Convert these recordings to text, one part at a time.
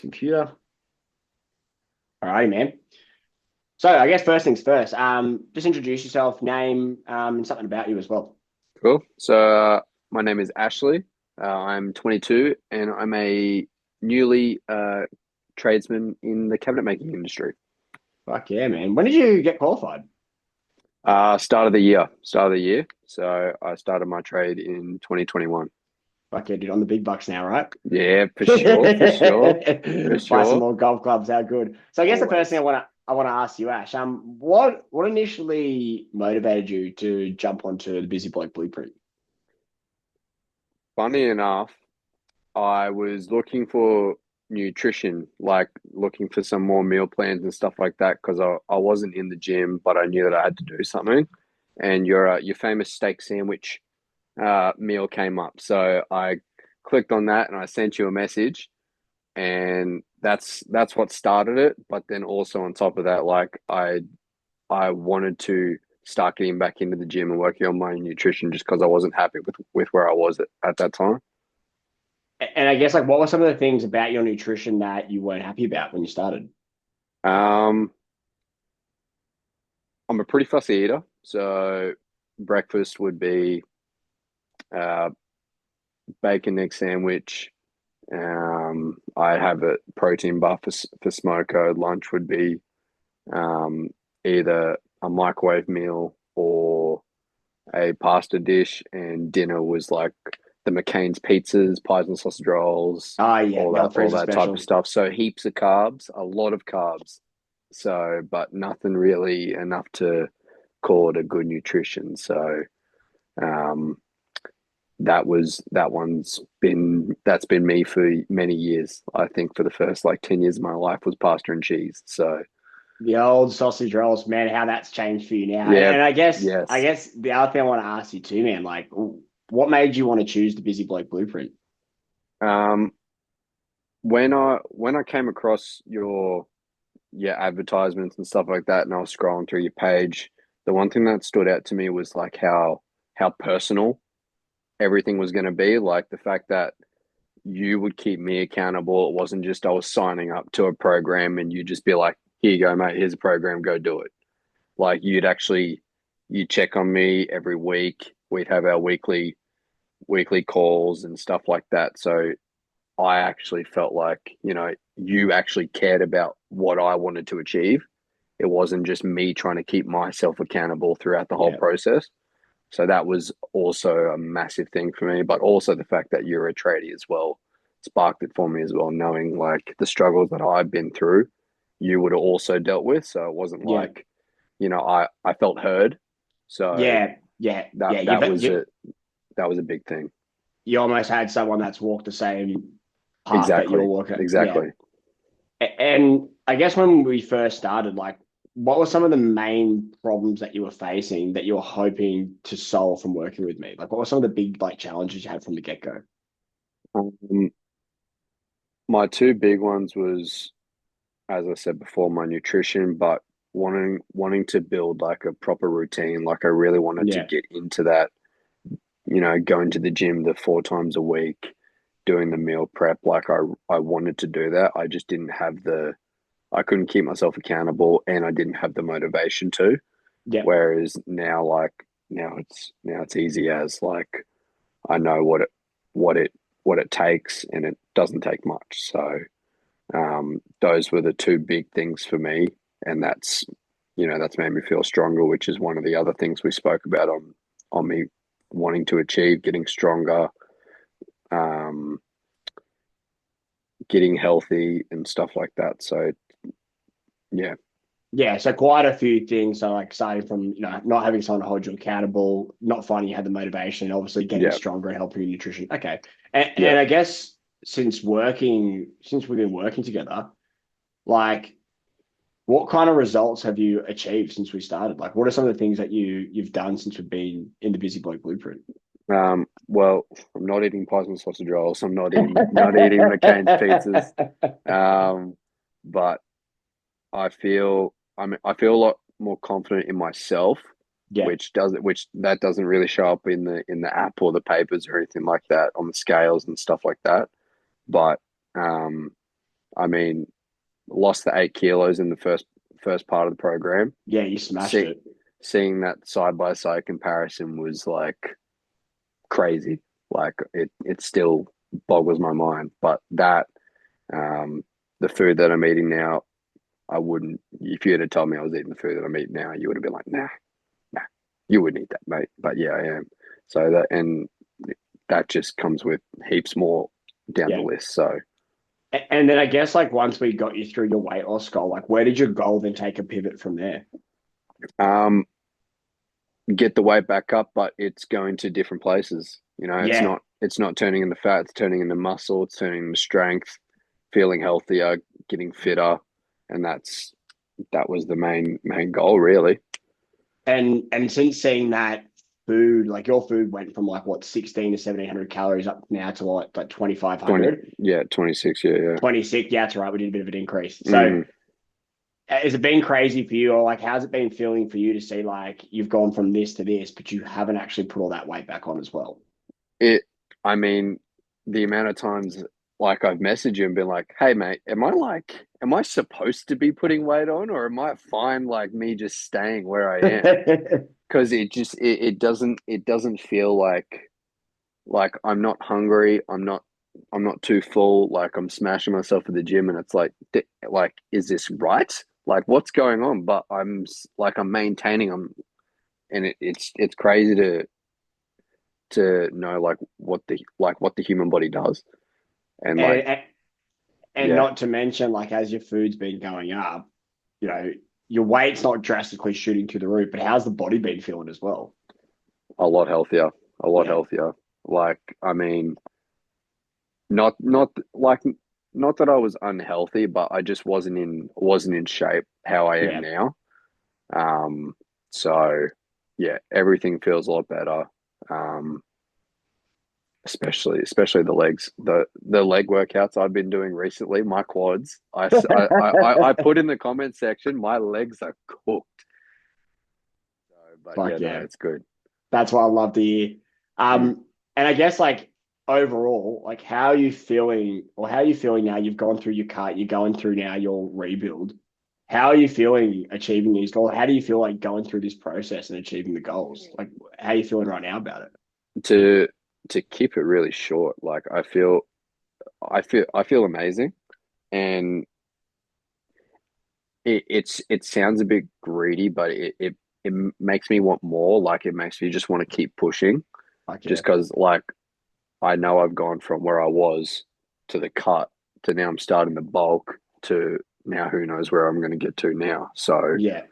computer. All righty, man. So I guess first things first. Just introduce yourself, name, and something about you as well. Cool. My name is Ashley. I'm 22 and I'm a newly tradesman in the cabinet making industry. Fuck yeah, man. When did you get qualified? Start of the year. Start of the year. So I started my trade in 2021. Fuck yeah, dude. On the big bucks now, right? Yeah, for sure, for sure, for Buy some sure. more golf clubs. How good. So I guess the first thing Always. I want to ask you, Ash. What initially motivated you to jump onto the Busy Bloke Blueprint? Funny enough, I was looking for nutrition, like looking for some more meal plans and stuff like that, because I wasn't in the gym, but I knew that I had to do something. And your famous steak sandwich meal came up. So I clicked on that and I sent you a message, and that's what started it. But then also on top of that, like I wanted to start getting back into the gym and working on my nutrition just because I wasn't happy with where I was at that time. And I guess like what were some of the things about your nutrition that you weren't happy about when you started? Um, I'm a pretty fussy eater, so breakfast would be uh, bacon egg sandwich. I have a protein bar for smoko. Lunch would be um, either a microwave meal or a pasta dish, and dinner was like the McCain's pizzas, pies and sausage rolls, Oh yeah, the old all freezer that type of special. stuff. So heaps of carbs, a lot of carbs. So, but nothing really enough to call it a good nutrition. So, um, that's been me for many years. I think for the first like 10 years of my life was pasta and cheese. So, The old sausage rolls, man, how that's changed for you now. And, yeah, and I yes. guess the other thing I want to ask you too, man, like what made you want to choose the Busy Bloke Blueprint? Um, when I came across your advertisements and stuff like that, and I was scrolling through your page, the one thing that stood out to me was like how personal everything was going to be. Like the fact that you would keep me accountable. It wasn't just I was signing up to a program and you'd just be like, "Here you go, mate. Here's a program. Go do it." Like you check on me every week. We'd have our weekly calls and stuff like that. So I actually felt like, you actually cared about what I wanted to achieve. It wasn't just me trying to keep myself accountable throughout the whole Yeah. process. So that was also a massive thing for me, but also the fact that you're a tradie as well sparked it for me as well, knowing like the struggles that I've been through, you would have also dealt with. So it wasn't Yeah. like, I felt heard. So Yeah. Yeah. that Yeah. that was that was a big thing. You almost had someone that's walked the same path that you're Exactly. walking. Yeah. Exactly. And I guess when we first started, like, what were some of the main problems that you were facing that you were hoping to solve from working with me? Like, what were some of the big like challenges you had from the get-go? Um, my two big ones was, as I said before, my nutrition, but wanting to build like a proper routine. Like I really wanted to Yeah. get into that, going to the gym the 4 times a week, doing the meal prep. Like I wanted to do that. I just didn't have I couldn't keep myself accountable and I didn't have the motivation to. Yeah. Whereas now, like now it's easy as like I know what it what it takes and it doesn't take much. So those were the two big things for me, and that's made me feel stronger, which is one of the other things we spoke about on me wanting to achieve, getting stronger, um, getting healthy, and stuff like that. So yeah, Yeah, so quite a few things. So like starting from, not having someone to hold you accountable, not finding you had the motivation, obviously getting yeah, stronger and helping your nutrition. Okay. And yeah. I guess since we've been working together, like what kind of results have you achieved since we started? Like what are some of the things that you've done since we've been in the Busy Bloke Blueprint? Well, I'm not eating pies and sausage rolls. I'm not eating McCain's pizzas. Um, but I feel a lot more confident in myself, Yeah. which that doesn't really show up in the app or the papers or anything like that on the scales and stuff like that. But um, I mean, lost the 8 kilos in the first part of the program. Yeah, you smashed See, it. seeing that side by side comparison was like crazy. Like it still boggles my mind. But that um, the food that I'm eating now, I wouldn't. If you had to tell me I was eating the food that I'm eating now, you would have been like, nah, nah, you wouldn't eat that, mate. But yeah, I am. So that just comes with heaps more down the Yeah. list. So And then I guess like once we got you through your weight loss goal, like where did your goal then take a pivot from there? um, get the weight back up, but it's going to different places. You know, Yeah. it's not turning into fat, it's turning into muscle, it's turning into strength, feeling healthier, getting fitter, and that was the main goal really. And since seeing that food, like your food went from like what 16 to 1700 calories up now to like 20, 2500, yeah, 26, yeah, yeah. 26. Yeah, that's right. We did a bit of an increase. So Mm. has it been crazy for you, or like how's it been feeling for you to see like you've gone from this to this, but you haven't actually put all that weight back on as well? It, I mean, the amount of times like I've messaged you and been like, "Hey, mate, am I supposed to be putting weight on, or am I fine like me just staying where I am?" Because it doesn't feel like I'm not hungry, I'm not too full, like I'm smashing myself at the gym, and it's like is this right? Like what's going on? But I'm maintaining, and it's crazy to know what the human body does, and like and, and yeah, not to mention, like as your food's been going up, you know, your weight's not drastically shooting through the roof, but how's the body been feeling as well? a lot healthier, a lot Yeah, healthier. Like I mean, not like not that I was unhealthy, but I just wasn't in shape how I am yeah. now. Um, so yeah, everything feels a lot better. Um, especially the legs, the leg workouts I've been doing recently, my quads. I put in the comment section, my legs are cooked. So, but yeah, Like, no, yeah, it's good. that's what I love to hear. Mm. And I guess like overall, like how are you feeling, or how are you feeling now? You've gone through your cut, you're going through now your rebuild. How are you feeling achieving these goals? How do you feel like going through this process and achieving the goals? Like, how are you feeling right now about it? To to keep it really short, like I feel amazing, and it sounds a bit greedy, but it makes me want more. Like it makes me just want to keep pushing, Like, yeah, just because like I know I've gone from where I was to the cut to now I'm starting the bulk to now who knows where I'm going to get to now. So yeah,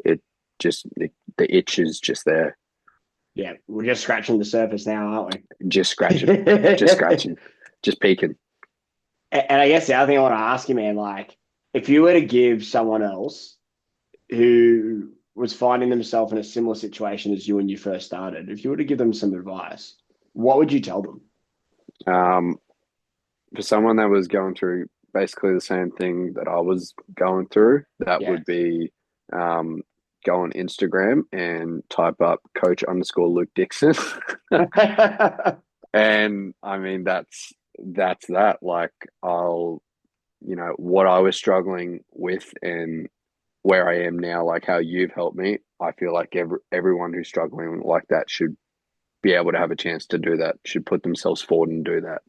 it the itch is just there, yeah. We're just scratching the surface now, aren't just scratching, just we? scratching, just peeking. And I guess the other thing I want to ask you, man, like if you were to give someone else who was finding themselves in a similar situation as you when you first started, if you were to give them some advice, what would you tell them? Um, for someone that was going through basically the same thing that I was going through, that Yeah. would be um, go on Instagram and type up coach underscore Luke Dixon. And I mean, that's that. Like, what I was struggling with and where I am now, like how you've helped me, I feel like everyone who's struggling like that should be able to have a chance to do that, should put themselves forward and do that.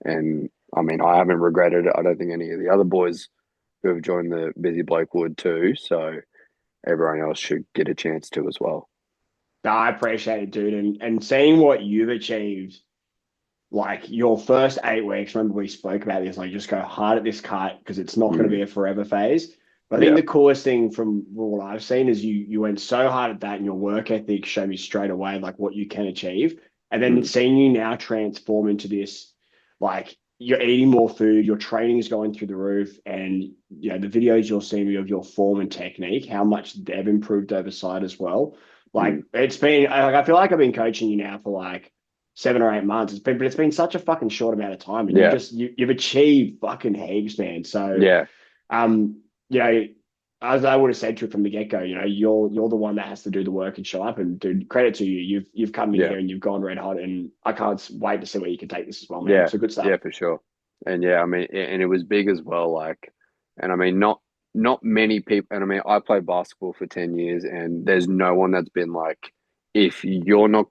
And I mean, I haven't regretted it. I don't think any of the other boys who have joined the Busy Bloke would too. So everyone else should get a chance to as well. No, I appreciate it, dude. And seeing what you've achieved, like your first 8 weeks, remember we spoke about this, like just go hard at this cut because it's not going to Mm, be a forever phase. But I think yeah. the coolest thing from what I've seen is you went so hard at that and your work ethic showed me straight away like what you can achieve. And then Mm, seeing you now transform into this, like you're eating more food, your training is going through the roof, and you know the videos you're seeing of your form and technique, how much they've improved over side as well. Like mm, it's been, like I feel like I've been coaching you now for like 7 or 8 months. But it's been such a fucking short amount of time, and yeah. you've achieved fucking heaps, man. So, Yeah. um, you know, as I would have said to you from the get go, you know, you're the one that has to do the work and show up. And dude, credit to you. You've come in Yeah. here and you've gone red hot, and I can't wait to see where you can take this as well, man. Yeah. So good stuff. Yeah, for sure. And yeah, I mean, and it was big as well. Like, and I mean, not many people. And I mean, I played basketball for 10 years, and there's no one that's been like, if you're not,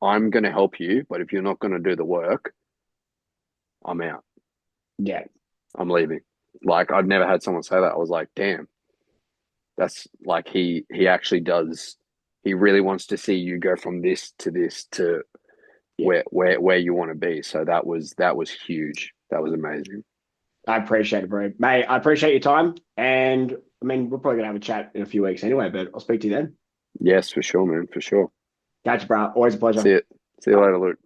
I'm going to help you, but if you're not going to do the work, I'm out. Yeah, I'm leaving. Like, I've never had someone say that. I was like, damn, that's like he actually does. He really wants to see you go from this to yeah. where you want to be. So that was huge. That was amazing. I appreciate it, bro. Mate, I appreciate your time. And I mean, we're probably gonna have a chat in a few weeks anyway, but I'll speak to you then. Yes, for sure, man, for sure. Catch you, bro. Always a pleasure. See it. See you Bye. later, Luke.